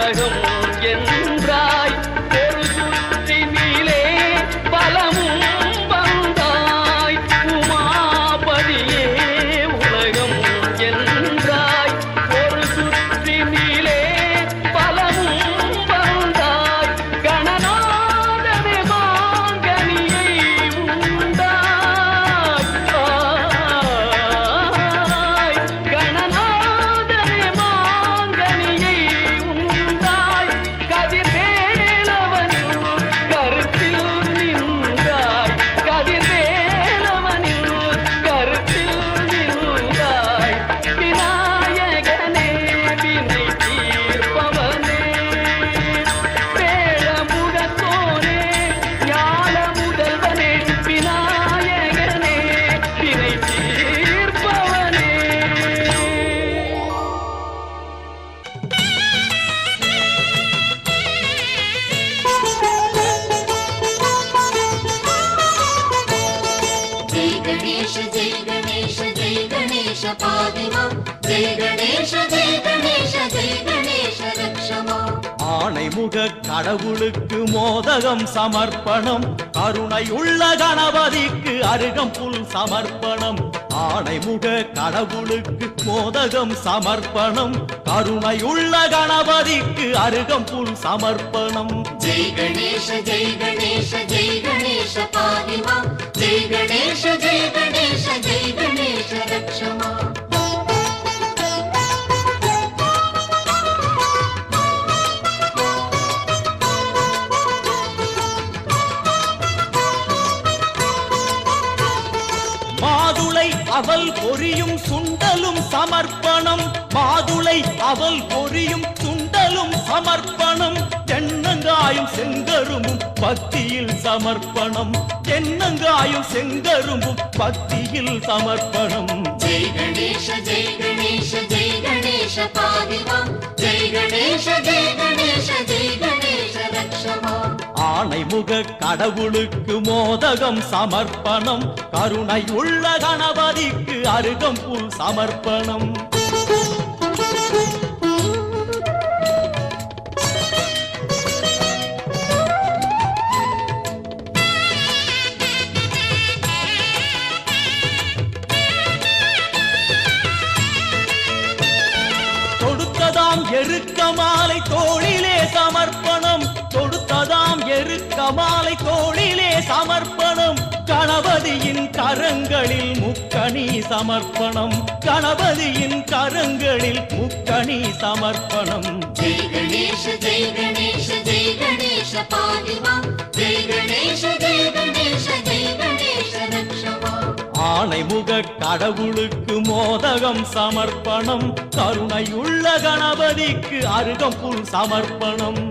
உலகம் என்றாய் ஒரு சுற்றினிலே பலமும் வந்தாய் உமாபதியே உலகம் என்றாய் ஒரு சுற்றினிலே பலமும் வந்தாய் கணநாதனே மாங்கனியை உண்டாய் கணநாதனே மாங்கனியை உண்டாய் கதிர்வேலவனில் கருத்தில் நின்றாய் கதிர்வேலவனில் கருத்தில் நின்றாய் விநாயகனே வினை தீர்ப்பவனே வேழமுகத்தோனே ஞான முதல்வனே விநாயகனே வினை தீர்ப்பவனே जय गणेश जय गणेश जय गणेश पाहि मां जय गणेश जय गणेश जय गणेश रक्ष मां ஆணைமுக கடவுளுக்கு மோதகம் சமர்ப்பணம் கருணையுள்ள கணபதிக்கு அருகம்புல் சமர்ப்பணம் ஆணைமுக கடவுளுக்கு மோதகம் சமர்ப்பணம் கருணையுள்ள கணபதிக்கு அருகம்புல் சமர்ப்பணம் जय गणेश जय गणेश जय गणेश पाहि मां जय गणेश जय गणेश जय गणेश रक्ष मां மாதுளை அவல் பொரியும் சுண்டலும் சமர்ப்பணம் மாதுளை அவல் பொரியும் சுண்டலும் சமர்ப்பணம் தென்னங்காயும் செங்கரும்பும் பக்தியில் சமர்ப்பணம் தென்னங்காயும் செங்கரும்பும் பக்தியில் சமர்ப்பணம் जय गणेश जय गणेश जय गणेश पाहि मां जय गणेश जय गणेश जय गणेश रक्ष मां ஆணைமுக கடவுளுக்கு மோதகம் சமர்ப்பணம் கருணையுள்ள கணபதிக்கு அருகம்புல் சமர்ப்பணம் தொடுத்ததாம் எருக்க மாலை தோளிலே சமர்ப்பணம் தொடுத்ததாம் எருக்க மாலை தோளிலே சமர்ப்பணம் கணபதியின் கரங்களில் முக்கணி சமர்ப்பணம் கணபதியின் கரங்களில் முக்கணி சமர்ப்பணம் जय गणेश जय गणेश जय गणेश पाहि मां जय गणेश जय गणेश जय गणेश रक्ष मां ஆணைமுக கடவுளுக்கு மோதகம் சமர்ப்பணம் கருணையுள்ள கணபதிக்கு அருகம்புல் சமர்ப்பணம்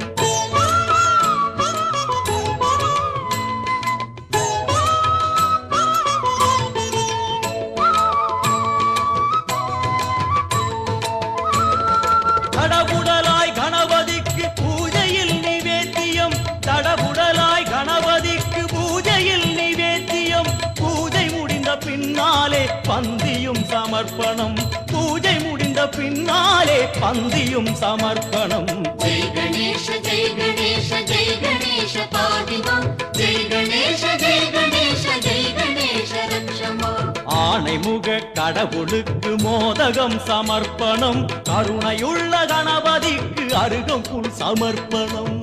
தடபுடலாய் கணபதிக்கு பூஜையில் நிவேத்தியம் தடபுடலாய் கணபதிக்கு பூஜையில் நிவேத்தியம் பூஜை முடிந்த பின்னாலே பந்தியும் சமர்ப்பணம் பூஜை முடிந்த பின்னாலே பந்தியும் சமர்ப்பணம் जय गणेश जय गणेश जय गणेश पाहि मां जय गणेश जय गणेश जय गणेश रक्ष मां ஆணைமுக கடவுளுக்கு மோதகம் சமர்ப்பணம் கருணையுள்ள கணபதிக்கு அருகம்புல் சமர்ப்பணம்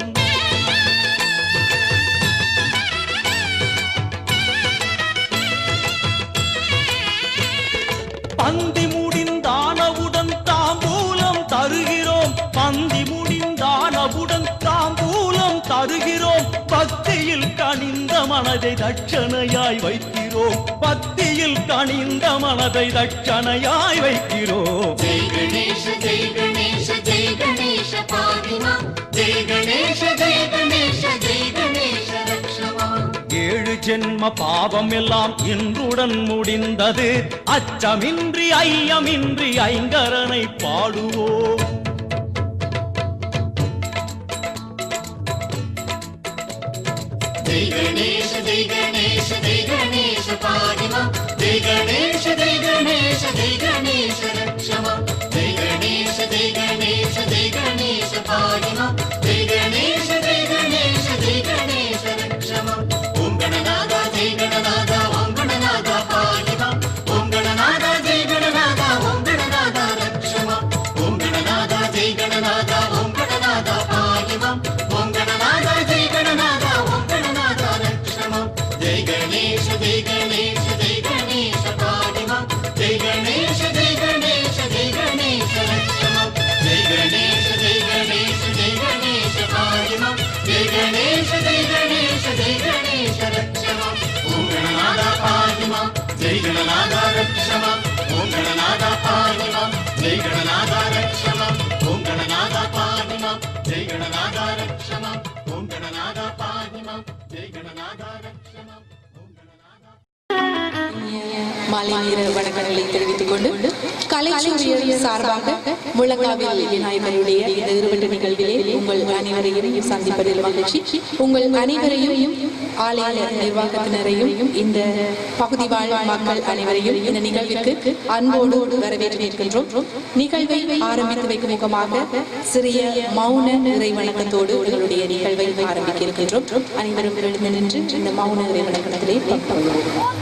பந்தி முடிந்தானவுடன் தாம்பூலம் தருகிறோம் பந்தி முடிந்தானவுடன் தாம்பூலம் தருகிறோம் பக்தியில் கனிந்த மனதை தட்சணையாய் வைக்கிறோம் பக்தியில் கனிந்த மனதை தட்சணையாய் வைக்கிறோம் जय गणेश जय गणेश जय गणेश पाहि मां जय गणेश जय गणेश जय गणेश रक्ष मां ஏழு ஜென்ம பாவம் எல்லாம் இன்றுடன் முடிந்தது அச்சமின்றி ஐயமின்றி ஐங்கரனை பாடுவோம் जय गणेश जय गणेश जय गणेश पाहि मां जय गणेश जय गणेश जय गणेश रक्ष मां जय गणेश जय गणेश जय गणेश पाहि मां गणेश जय गणेश रक्ष माम् ॐ गणनादा पाहि माम् जय गणनादा रक्ष माम् ॐ गणनादा पाहि माम् जय गणनादा रक्ष माम् ॐ गणनादा पाहि माम् जय गणनादा रक्ष माम् ॐ गणनादा पाहि माम् जय गणनादा रक्ष माम् மாலை நேர வணக்கங்களை தெரிவித்துக் கொண்டு கலைச்சூரியர் சார்பாக முழங்காவில் விநாயகருடைய இந்த இருவட்டு நிகழ்விலே உங்கள் அனைவரையும் சந்திப்பதில் மகிழ்ச்சி. உங்கள் அனைவரையும் ஆலய நிர்வாகத்தினரையும் இந்த பகுதி வாழ் மக்கள் அனைவரையும் இந்த நிகழ்விற்கு அன்போடு வரவேற்றிருக்கின்றோம். நிகழ்வை ஆரம்பித்து வைக்கும் முகமாக சிறிய மௌன இறை வணக்கத்தோடு எங்களுடைய நிகழ்வை ஆரம்பிக்க இருக்கின்றோம். அனைவரும் எழுந்து நின்று இந்த மௌன இறை வணக்கத்திலே பங்கேற்போம்.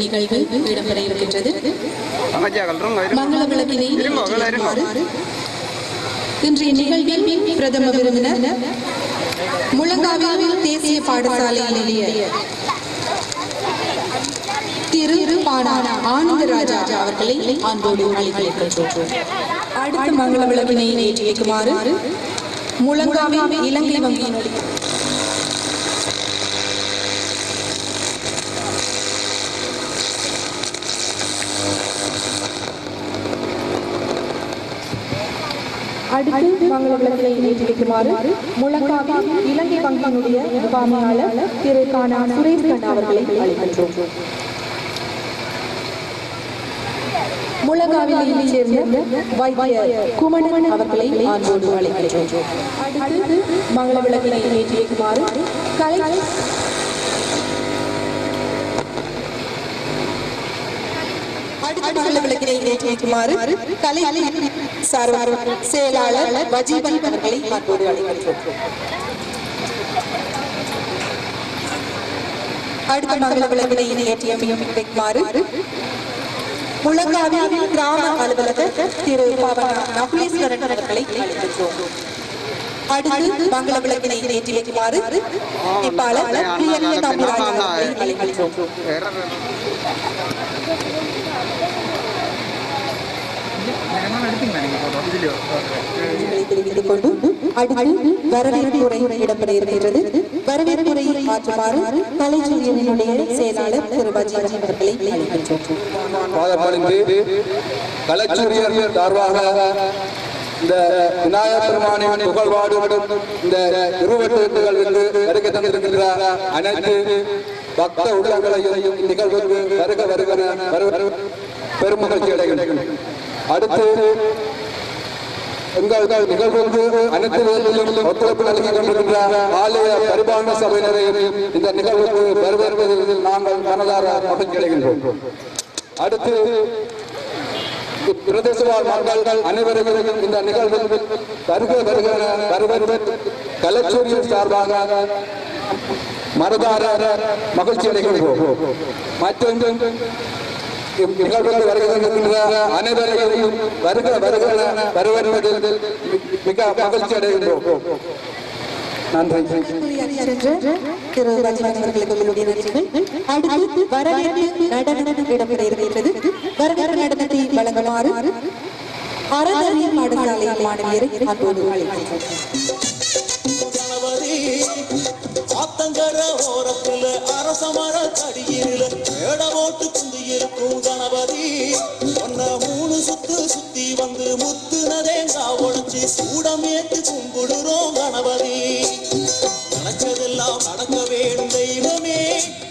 நிகழ்வு இடம்பெற இருக்கின்றது. மங்கள விளக்கினை இன்றைய நிகழ்வில் பிரதம விருந்தினர் முழங்காவில் தேசிய பாடசாலையிலேயே திரு ஆனந்தராஜா அவர்களை அன்போடு அழைக்கின்றோம். அடுத்த மங்கள விளக்கினை ஏற்றி வைக்குமாறு முழங்காவில் இலங்கை வங்கியினுடைய அடுத்து மங்கள விளக்கினை ஏற்றி வைக்குமாறு முழங்காவில் இலங்கை வங்கியினுடைய முகாமையாளர் திரு சுரேஷ் கண்ணா அவர்களை அழைக்கின்றோம். முழங்காவிலைச் சேர்ந்த வைத்தியர் குமணன் அவர்களை அன்போடு அழைக்கின்றோம். அடுத்து மங்கள விளக்கினை ஏற்றி வைக்குமாறு கலை செயலாளர் வஜீபன் அவர்களை அன்போடு அழைக்கின்றோம். அடுத்த மங்கள விளக்கினை ஏற்றி வைக்குமாறு முழங்காவில் கிராம அலுவலகர் திரு நகுலேஸ்வரன் அவர்களை அழைக்கின்றோம். அடுத்து மங்கள விளக்கினை ஏற்றி வைக்குமாறு அழைக்கின்றோம். தெரிவித்துக் கொண்டு அடுத்து வரவேற்புரை இடம்பெற இருக்கிறது. வரவேற்புரையை மாற்றுமாறு கலைச்சூரியனுடைய செயலாளர் திரு வஜீபன் அவர்களை அழைக்கின்றோம். கலைச்சூரியர் சார்பாக இந்த விநாயகர் பெருமானின் புகழ்வாடும் இந்த இருவட்டுகள் என்று வருகை தந்திருக்கின்ற அனைத்து பக்த உள்ளங்களையும் நிகழ்வுக்கு வருக பெருமகிழ்ச்சி அடைகின்றன. அடுத்து எங்கள் நிகழ்வுக்கு அனைத்து விதத்திலும் ஒத்துழைப்பு நல்கி கொண்டிருக்கின்ற ஆலய பரிபாலன சபையினரையும் இந்த நிகழ்வுக்கு வரவேற்பதில் நாங்கள் மனதார மகிழ்ச்சி அடைகின்றோம். அடுத்து பிரதேச வாழ் மக்கள் அனைவரையும் இந்த நிகழ்வில் வருக கலைச்சூரியர் சார்பாக மனதார மகிழ்ச்சி அடைகின்றோம். மற்றொன்று நிகழ்வுகள் வருகின்ற அனைவரையும் வரவேற்பதில் மிக மகிழ்ச்சி அடைகின்றோம். நன்றி. திரு வஜீபன் அவர்களுக்கு உங்களுடைய நன்றிகள். அடுத்து வரவேற்பு நடனம் இடம்பெற இருக்கிறது. வரவேற்பு நடனத்தை வழங்குமாறு அறநெறி பாடசாலை மாணவியரை அன்போடு அழைக்கின்றோம். ஆத்தங்கர ஓரத்துல அரசமர தடியில மேட போட்டு குந்தி இருக்கும் கணபதி ஒன்ன 3 சுத்து சுத்தி வந்து முத்துனதேங்கா உடைச்சி சூடமேத்து கும்பிடுறோம் கணபதி. நினைச்சதெல்லாம் நடக்க வேணும் தெய்வமே,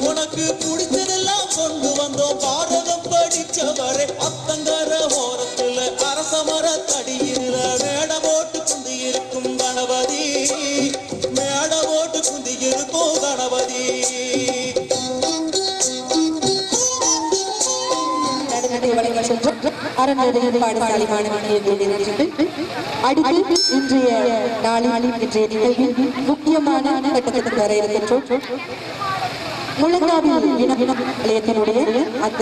உனக்கு பிடிச்சதெல்லாம் கொண்டு வந்தோம் பாரதம் படிச்சவரே. அத்தங்கர ஓரத்துல அரசமர தடியில மேட போட்டு குந்தி இருக்கும் கணபதி, மேட போட்டு குந்தி இருக்கும் கணபதி. அறநெறி பாடசாலை மாணவர்கள் அடுத்து இன்றைய நாளில் இன்றைய நிகழ்வில் முக்கியமான கட்டத்துக்கு வர இருக்கின்றோம். முழங்காவில் நிலையத்தினுடைய அந்த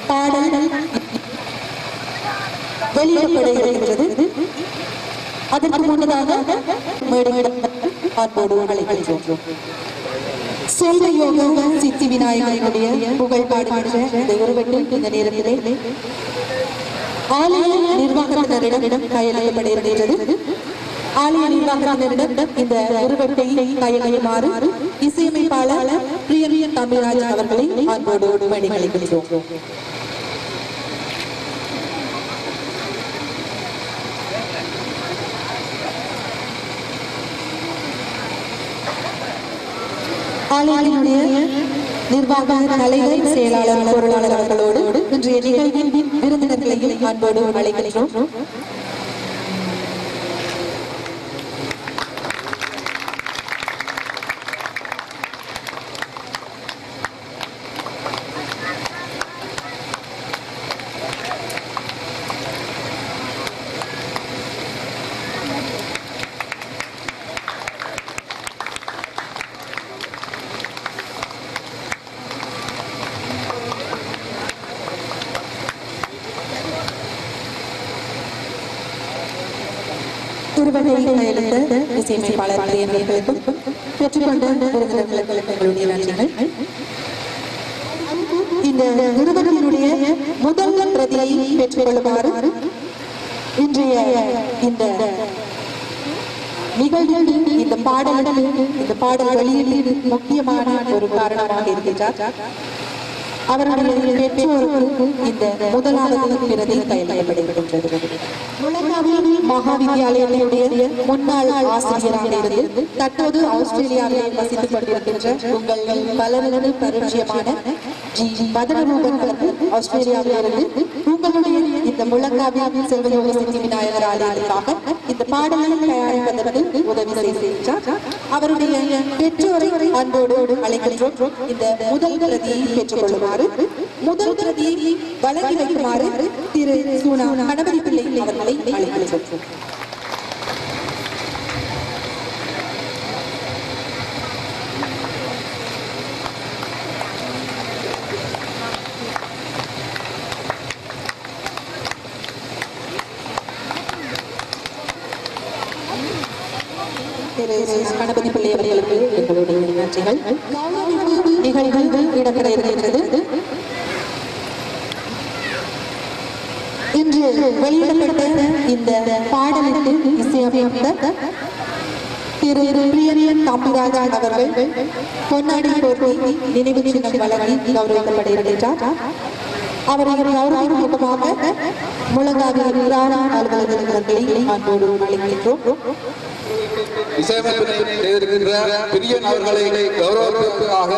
பாடல்கள் வெளியிடப்பட இருக்கின்றது. அதற்கு முன்னதாக அன்போடு அழைக்கின்றோம். செல்வயோக சித்தி விநாயகருடைய புகழ் பாடுகின்ற இந்த உருவெட்டு இந்த நேரத்திலே ஆலய நிர்வாகத்தினரிடம் கையளிக்கப்பட இருக்கின்றது. ஆலய நிர்வாகத்தினரிடம் இந்த உருவெட்டை கையளிக்குமாறு இசையமைப்பாளர் பிரியன் தமிழ்ராஜ் அவர்களை அன்போடு வேண்டி அழைக்கின்றோம். ஆலயத்தினுடைய நிர்வாக தலைவர், செயலாளர், பொருளாளர் அவர்களோடு இன்றைய நிகழ்வின் விருந்தினர்களையும் அன்போடு அழைக்கின்றோம். திருவகையை கையெழுத்த இசையமைப்பாளர் பிரியர்களுக்கும் பெற்றுக்கொண்ட விருந்தினர்களுக்கும் எங்களுடைய நன்றிகள். இந்த நிறுவனத்தினுடைய முதல் பிரதியை பெற்றுக்கொள்ளுமாறு இன்றைய இந்த நிகழ்வில் இந்த பாடல் வெளியீடு முக்கியமான ஒரு காரணமாக இருக்கின்றார். அவருடைய பெற்றோருக்கு இந்த முதலாவது பிரதி கையளிக்கப்படுகின்றது. முழங்காவில் மகா வித்தியாலயத்தினுடைய முன்னாள் ஆசிரியராக இருந்து தற்போது ஆஸ்திரேலியாவில் வசித்துக் கொண்டிருக்கின்ற உங்கள் பலரது பரிச்சயமான மதனரூபன் ஆஸ்திரேலியாவில் இருந்து உங்களுடைய இந்த முழங்காவில் செல்வயோக சித்தி விநாயகர் ஆலயத்திற்காக இந்த பாடலை தயாரிப்பதற்கு உதவி செய்திருக்கிறார். அவருடைய பெற்றோரை அன்போடு அழைக்கின்றோம். இந்த முதல் பிரதியை பெற்றுக் கொள்ளுமாறு, முதல் பிரதியை வழங்கி வைக்குமாறு திரு சூனா கணபதி பிள்ளை அவர்களை அழைக்கின்றோம். கணபதி பிள்ளை அவர்களுக்கு எங்களுடைய நன்றிகள். நிகழ்வுகள் இடம்பெற இருக்கின்றது. இன்று வெளியிடப்பட்ட இந்த பாடலுக்கு இசையமைத்த திரு பிரியன் தமிழ்ராஜா அவர்கள் பொன்னாடி போர்வை நினைவு சின்னம் வழங்கி கௌரவிக்கப்பட இருக்கின்றார். அவரை கௌரவிக்கும் முகமாக முழங்காவில் அலுவலகங்களை அன்போடு அழைக்கின்றோம். இசையமைப்பினை செய்திருக்கின்ற பிரியன் அவர்களை கௌரவிப்பதற்காக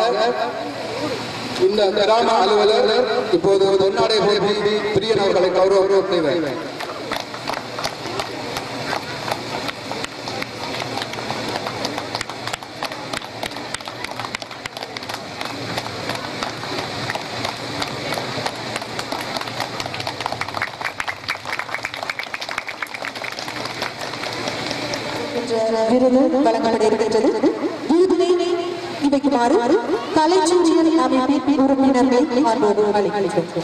இந்த கிராம அலுவலர் இப்போது பொன்னாடை போர்த்தி பிரியன் அவர்களை கௌரவம் செய்வார். விருது வழங்கப்பட இருக்கின்றது. விருதினை இவைக்குமாறு கலைச்சூரியல் அமைப்பின் உறுப்பினர்களை அன்போடு அழைக்கின்றோம்.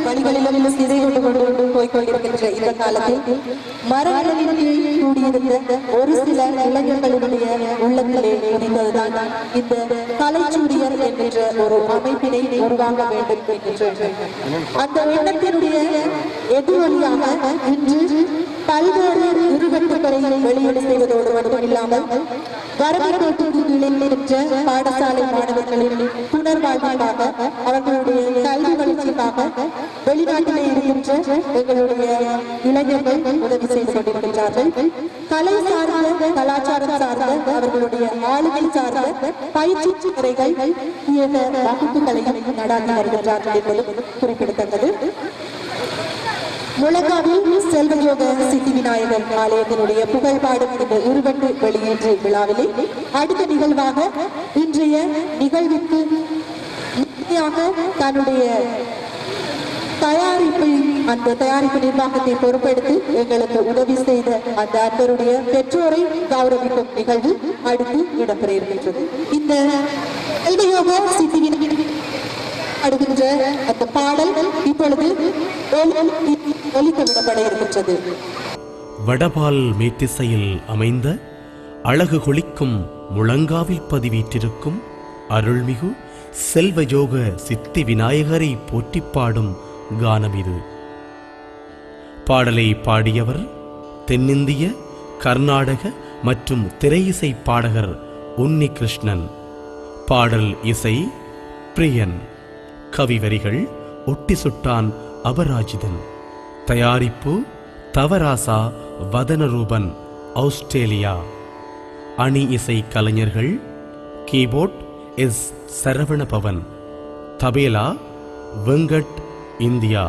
வழிகளிலும் சிதை கொண்டு போய்கொண்டிருக்கின்ற இந்த காலத்தில் மரங்களின் கீழ் கூடியிருந்த ஒரு சில இளைஞர்களுடைய உள்ளத்திலே முடிந்ததுதான் இந்த கலைச்சூரியர் என்கின்ற ஒரு அமைப்பினை உருவாக்க வேண்டும் என்கின்ற அந்த எண்ணத்தினுடைய எதிரொலியாக இன்று பல்வேறு உருவெட்டுகளை வெளியீடு செய்வதோடு மட்டுமில்லாமல் வரலாற்றுக்கு இணைந்திருக்கின்ற பாடசாலை மாணவர்களின் புனர்வாழ்வுக்காக, அவர்களுடைய கல்வி வளர்ச்சிக்காக வெளிநாட்டிலே இருக்கின்ற எங்களுடைய இளைஞர்கள் உதவி செய்து கொண்டிருக்கின்றார்கள். கலை சார்ந்த, கலாச்சாரம் சார்ந்த, அவர்களுடைய ஆளுமை சார்ந்த பயிற்சி முறைகள் வகுப்புகளையும் நடாத்தி வருகின்றார்கள் என்பது குறிப்பிடத்தக்கது. முழங்காவில் செல்வயோக சித்தி விநாயகர் ஆலயத்தினுடைய புகழ்பாடும் இந்த உருவெட்டு வெளியேற்று விழாவிலே அடுத்த நிகழ்வாக இன்றைய நிகழ்வுக்கு முக்கியமாக தன்னுடைய அந்த தயாரிப்பு நிர்வாகத்தை பொறுப்பெடுத்து எங்களுக்கு உதவி செய்த அந்த அன்பருடைய பெற்றோரை கௌரவிக்கும் நிகழ்வு அடுத்து இடம்பெற இருக்கின்றது. இந்த செல்வயோக சித்தி அடுகின்ற அந்த பாடல் இப்பொழுது ஒலிக்க விடப்பட இருக்கின்றது. வடபால் மேத்திசையில் அமைந்த அழகு கொளிக்கும் முழங்காவில் பதிவீற்றிருக்கும் அருள்மிகு செல்வயோக சித்தி விநாயகரை போற்றிப் பாடும் கானம் இது. பாடலை பாடியவர் தென்னிந்திய, கர்நாடக மற்றும் திரையிசை பாடகர் உன்னி கிருஷ்ணன். பாடல் இசை பிரியன். கவிவரிகள் ஒட்டி சுட்டான் அபராஜிதன். தயாரிப்பு தவராசா வதனரூபன், ஆஸ்திரேலியா. அணி இசை கலைஞர்கள் keyboard S Saravanabhavan, tabla Venkat India,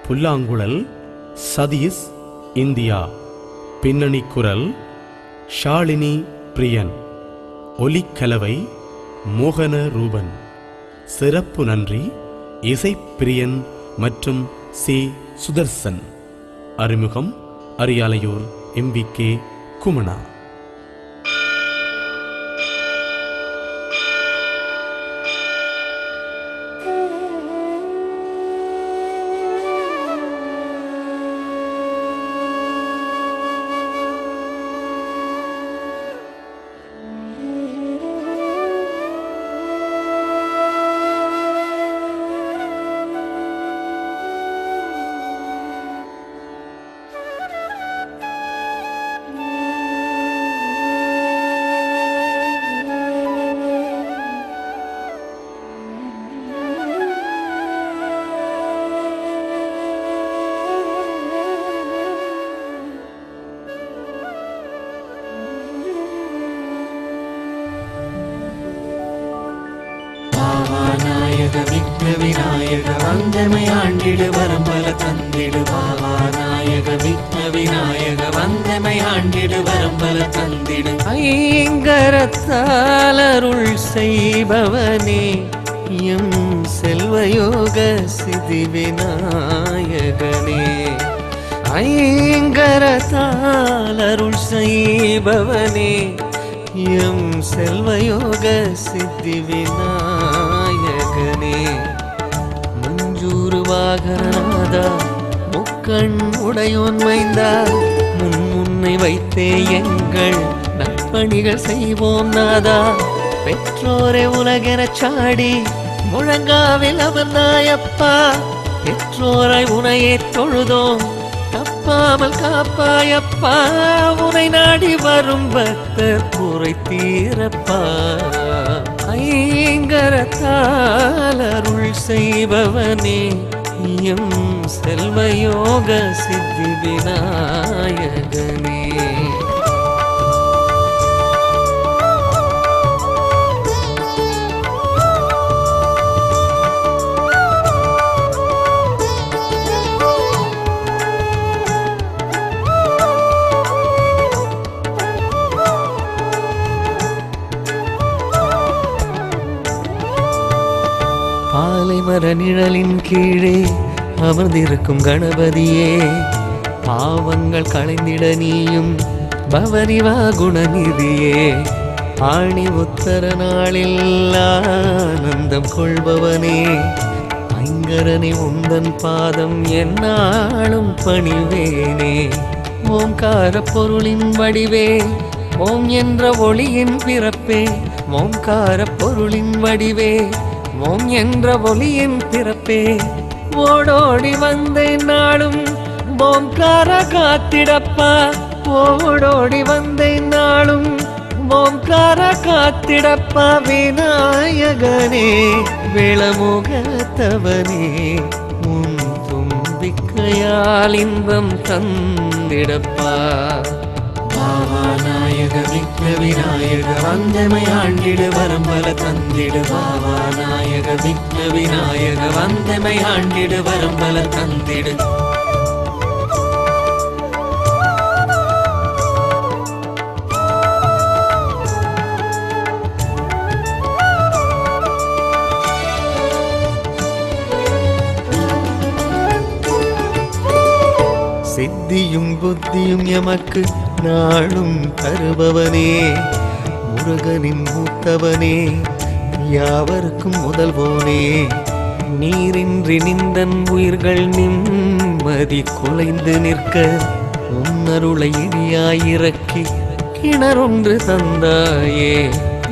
புல்லாங்குழல் சதீஷ் இந்தியா, பின்னணி குரல் ஷாலினி பிரியன், ஒலிக்கலவை மோகன ரூபன். சிறப்பு நன்றி இசைப்பிரியன் மற்றும் சி சுதர்சன். அறிமுகம் அரியாலையூர் MVK குமணா. நாயக விக்ன விநாயக வந்தமை ஆண்டிடு வரம்பல தந்திடு. பாபா நாயக விக்ன விநாயக வந்தமை ஆண்டிடு வரம்பல தந்திடு. ஐங்கரத்தால் அருள் செய்பவனே எம் செல்வயோக சிதி விநாயகனே. ஐங்கரத்தால் அருள் செய்பவனே எம் செல்வயோக சித்தி விநாயகனே. முஞ்சூறு வாகனநாதா முக்கண் உடையோன் மைந்தா, முன்னை வைத்தே எங்கள் நற்பணிகள் செய்வோம் நாதா. பெற்றோரை உலகெனச் சாடி முழங்காவில் அமர்ந்தாயப்பா, பெற்றோரை உனையே தொழுதோம் தப்பாமல் காப்பாயப்பா. உனை நாடி வரும் பக்தர் குறை தீரப்பா. ஐங்கரத்தால் அருள் செய்பவனே எம் செல்வயோக சித்தி விநாயகனே. பாலைமர நிழலின் கீழே அமர்ந்திருக்கும் கணபதியே, பாவங்கள் களைந்திட நீயும் பவனிவா குணநிதியே. ஆணி உத்தர நாளில் ஆனந்தம் கொள்பவனே, ஐங்கரனை உந்தன் பாதம் என்னாலும் பணிவேனே. ஓம்கார பொருளின் வடிவே, ஓம் என்ற ஒளியின் பிறப்பே. ஓம்கார பொருளின் வடிவே, ஓம் என்ற ஒளியின் பிறப்பே. ஓடோடி வந்தேன் நாளும் ஓம்கார காத்திடப்பா. ஓடோடி வந்தேன் நாளும் ஓம்கார காத்திடப்பா. விநாயகனே விளமுகத்தவனே, உன் தும்பிக்கையால் இன்பம் தந்திடப்பா. பாபா நாயக விக்ன விநாயக வந்தமை ஆண்டிடு வரம்பல தந்திடு. பாபா நாயக விக்ன விநாயக வந்தமை ஆண்டிடு வரம்பல தந்திடு. சித்தியும் புத்தியும் எமக்கு நாளும் தருபவனே, முருகனின் மூத்தவனே, யாவருக்கும் முதல்வோனே. நீரின்றி நிந்தன் உயிர்கள் நிம்மதி குலைந்து நிற்க உன்னருளை இடியாயிறக்கி கிணறொன்று தந்தாயே.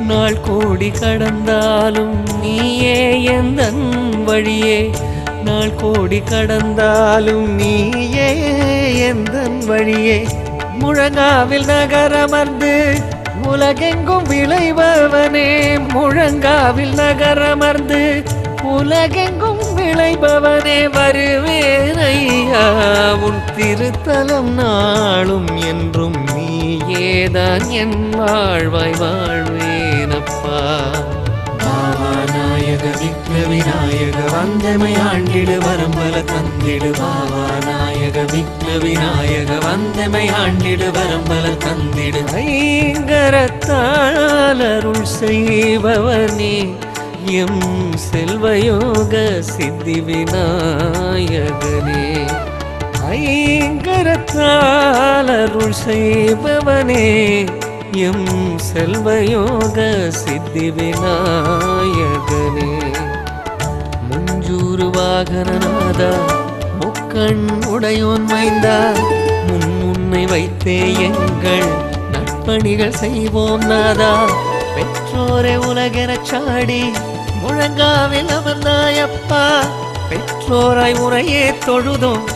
நாள் கோடி கடந்தாலும் நீயே எந்தன் வழியே, நாள் கோடி கடந்தாலும் நீயே எந்தன் வழியே. முழங்காவில் நகரமர்ந்து உலகெங்கும் விளைபவனே, முழங்காவில் நகரமர்ந்து உலகெங்கும் விளைபவனே, வருவேனையா உன் திருத்தலம் நாளும் என்றும் நீயேதான் என் வாழ்வாய் வாழ்வேனப்பா. பாவாநாயக விக்ன விநாயக வந்தமை ஆண்டிடு வரம்பல தந்திடு, பாவாநாயக விக்ன விநாயக வந்தமை ஆண்டிடு வரம்பல தந்திடு. ஐங்கரத்தால் அருள் செய்பவனே எம் செல்வயோக சித்தி விநாயகனே, ஐங்கரத்தால் அருள் செய்பவனே எம் செல்வயோக சித்தி விநாயகனே. முஞ்சூறு வாகனநாதா முக்கண் உடையோன் மைந்தா, முன்னை வைத்தே எங்கள் நற்பணிகள் செய்வோம் நாதா. பெற்றோரை உலகெனச் சாடி முழங்காவில் அமர்ந்தாயப்பா, பெற்றோராய் உரையே தொழுதோம்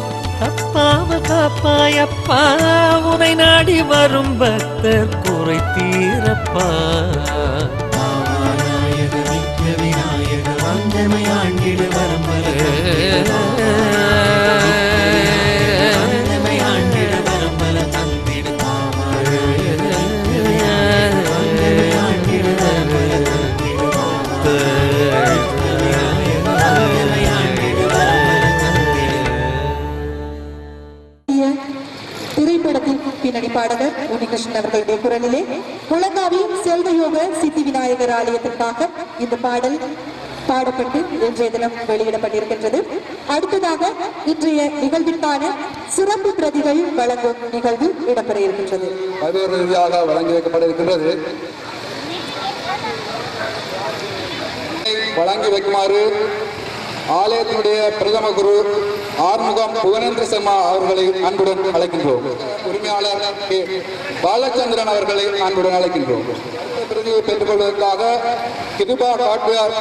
அப்பாவ காப்பாயப்பா. உனை நாடி வரும் பக்தர் குறை தீரப்பா. பாவாநாயக விக்ன விநாயக வந்தமை ஆண்டிடு வரம்பல வந்தமை ஆண்டிடு வரம்பல தந்திடு, வந்தமை ஆண்டிடு வரம்பல தந்திடு, வந்தமை ஆண்டிடு வரம்பல தந்திடு. திரைப்படத்தின் பின்னணி பாடகர் உன்னிகிருஷ்ணன் அவர்களுடைய குரலிலே முழங்காவி செல்வயோக சித்தி விநாயகர் ஆலயத்திற்காக இந்த பாடல் பாடப்பட்டு இன்றைய தினம் வெளியிடப்பட்டிருக்கின்றது. அடுத்ததாக இன்றைய நிகழ்விற்கான சிறப்பு பிரதிகள் வழங்கும் நிகழ்வு இடம்பெற இருக்கின்றது. பல்வேறு ரீதியாக வழங்கி வைக்கப்பட இருக்கின்றது. வழங்கி வைக்குமாறு ஆலயத்தினுடைய பிரதம குரு ஆறுமுகம் புவனேந்திர சர்மா அவர்களை அன்புடன் அழைக்கின்றோம். உரிமையாளர் கே. பாலச்சந்திரன் அவர்களை அன்புடன் அழைக்கின்றோம். பிரதியை பெற்றுக் கொள்வதற்காக கிருபா காட்வியார்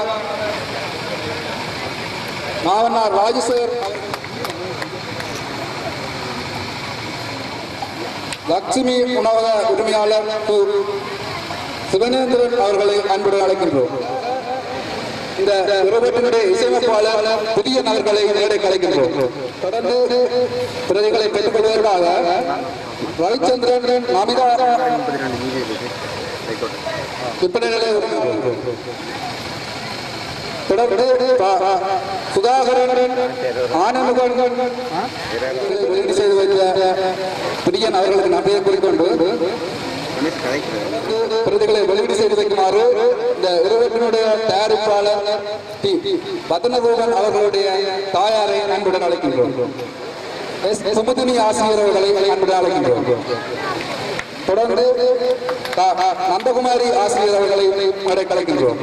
நாவனார் ராஜசேகர், லட்சுமி உணவக உரிமையாளர் சிவனேந்திரன் அவர்களை அன்புடன் அழைக்கின்றோம். இந்த விருப்பத்தினுடைய இசையமைப்பாளர் புதிய நகர்களை நேரடி அழைக்கின்றோம். தொடர்ந்து பிரதிகளை பெற்றுக் கொள்வதற்காக ரவிச்சந்திரன் நமிதா விற்பனைகளை தொடர்ந்து சுதாகரன் ஆனந்தன் வெளியீடு செய்து வைத்த புதிய நகர்களுக்கு நன்றியை குறிக்கொண்டு பிரதிகளை வெளியீடு செய்து வைக்குமாறு இந்த இருவற்றினுடைய தயாரிப்பாளர் டி. பத்மநாபன் அவர்களுடைய தாயாரை அன்புடன் அழைக்கின்றோம். எஸ். சுமதினி ஆசிரியர் அவர்களை அன்புடன் அழைக்கின்றோம். தொடர்ந்து நந்தகுமாரி ஆசிரியர் அவர்களை அழைக்கின்றோம்.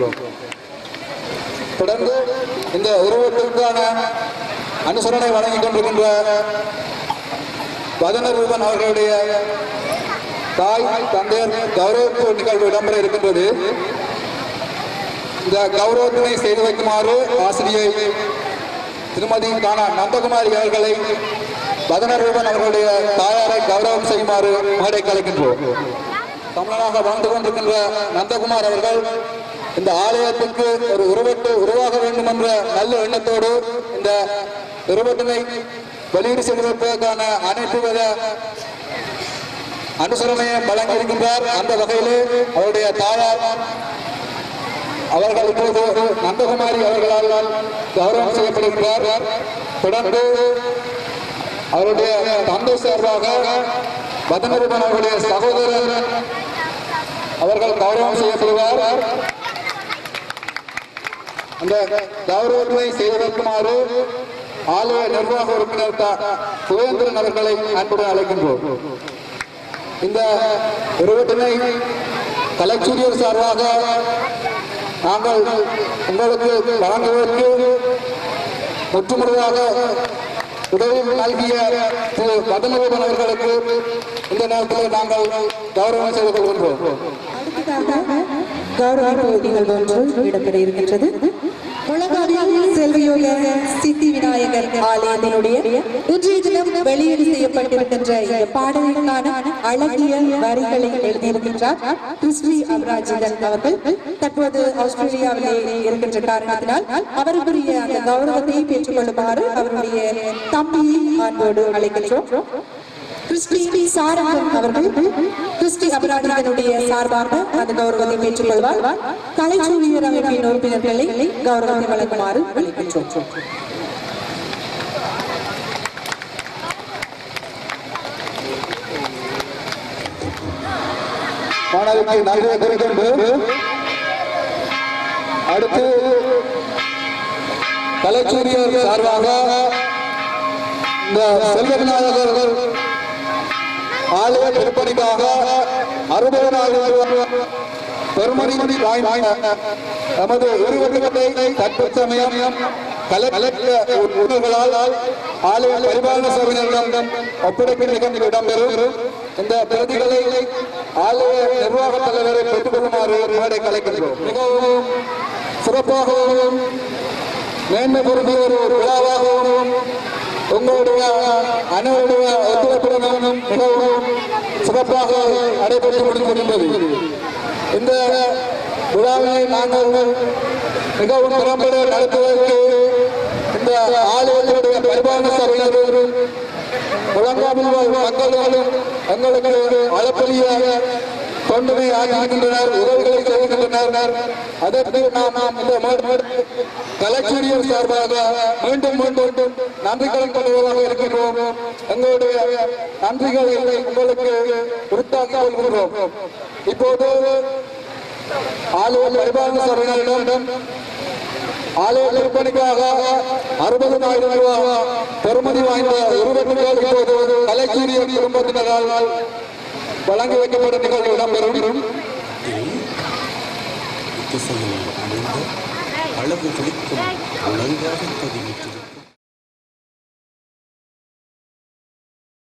தொடர்ந்து இந்த உருவத்திற்கான அனுசரணை வழங்கிக் கொண்டிருக்கின்ற வதனரூபன் அவர்களுடைய தாய் தந்தையர் கௌரவ நிகழ்வு இடம்பெற இருக்கின்றது. இந்த கௌரவத்தினை செய்து வைக்குமாறு ஆசிரியை திருமதி நந்தகுமாரி அவர்களை வதனரூபன் அவர்களுடைய தாயாரை கௌரவம் செய்யுமாறு மேடைக்கு அழைக்கின்றோம். தமிழனாக வாழ்ந்து கொண்டிருக்கின்ற நந்தகுமார் அவர்கள் இந்த ஆலயத்திற்கு ஒரு உருவத்தை உருவாக வேண்டும் என்ற நல்ல எண்ணத்தோடு இந்த உருவத்தினை வெளியீடு செய்வதற்கான அனைத்து வித அனுசரணையை வழங்கியிருக்கின்றார். அந்த வகையிலே அவருடைய தாயார் அவர்கள் இப்போது நந்தகுமாரி அவர்களால் கௌரவம் செய்யப்படுகின்றார். தொடர்ந்து அவருடைய தந்தை சார்பாக வதனரூபன் அவருடைய சகோதரர் அவர்கள் கௌரவம் செய்யப்படுவார். அந்த கௌரவத்தை செய்து வைக்குமாறு ஆலய நிர்வாக உறுப்பினர் சுவேந்திரன் அவர்களை அன்புடன் அழைக்கின்றோம். இந்த உருவத்தினை கலைச்சூரியர் சார்பாக நாங்கள் உங்களுக்கு வழங்குவதற்கு முற்றுமுழுதாக உதவி நல்கிய திரு பதமரூபன் அவர்களுக்கு இந்த நேரத்தில் நாங்கள் கௌரவம் செய்து கொள்கின்றோம். கௌரவ நிகழ்வு ஒன்று இடம்பெற இருக்கின்றது. முழங்காவில் செல்வயோக சித்தி விநாயகர் ஆலயத்தினுடைய இன்றைய தினம் வெளியீடு செய்யப்பட்டிருக்கின்ற இந்த பாடலுக்கான அழகிய வரிகளை எழுதியிருக்கின்றார் கிறிஸ்டி அபராஜிதன் அவர்கள். தற்போது ஆஸ்திரேலியாவிலே இருக்கின்ற காரணத்தினால் அவருக்குரிய அந்த கௌரவத்தை பெற்றுக் கொள்ளுமாறு அவருடைய தம்பியை அன்போடு அழைக்கின்றோம். கிறிஸ்டி சாரங்கன் அவர்கள் கிறிஸ்டி அபராஜிதனுடைய சார்பாக அந்த கௌரவத்தை பெற்றுக் கொள்வார். கலைச்சூழியர் அமைப்பின் உறுப்பினர்களை கௌரவத்தை வழங்குமாறு அழைக்கின்றோம். மாணவிக்கு நன்றி தெரிவிக்கின்ற அடுத்து கலைச்சூரியர் சார்பாக இந்த செல்வ விநாயகர்கள் ஆலய திருப்பணிக்காக 60,000 பெருமதி வாய்ந்த நமது உருவத்தை தற்சமயம் கலைஞர்களால் ஆலய பரிபாலன சபையினரிடம் ஒப்படைக்கும் நிகழ்ச்சி இடம்பெறும். இந்த பிரதிகளை ஆலய நிர்வாக தலைவரை பெற்றுக் கொள்ளுமாறு மேடை கலைக்கின்றோம். மிகவும் சிறப்பாகவும் மேன்மை பொருந்த ஒரு விழாவாகவும் உங்களுடைய அனைவருடைய ஒத்துழைப்புடனும் மிகவும் சிறப்பாக நடைபெற்று முடிந்திருந்தது. இந்த விழாவினை நாங்கள் மிகவும் திறம்பட நடத்துவதற்கு இந்த ஆலயத்தினுடைய பரிபாலன சபையினரும் முழங்காவில் மக்களும் எங்களுக்கு அளப்பரிய தொண்டுமை ஆகியிருக்கின்றனர், உதவிகளை செய்கின்றனர். அதற்கு நாம் இந்த கலைச்சூரியர் சார்பாக மீண்டும் நன்றி கடன் கொள்வதாக இருக்கின்றோம். எங்களுடைய நன்றிகளை உங்களுக்கு உறுத்தாக்கிக் கொள்கிறோம். இப்போது ஆலய பரிபாலன சபையினரிடம் ஆலய திருப்பணிக்காக 60,000 ரூபாய் பெறுமதி வாய்ந்த உருவட்டுகள் இப்போது கலைச்சூரியர் குடும்பத்தினரால் வழங்கி வைக்கப்பட்ட நிகழ்வு இடம்பெறும். திசையில் அமைந்த அழகு குளிக்கும் அலங்கார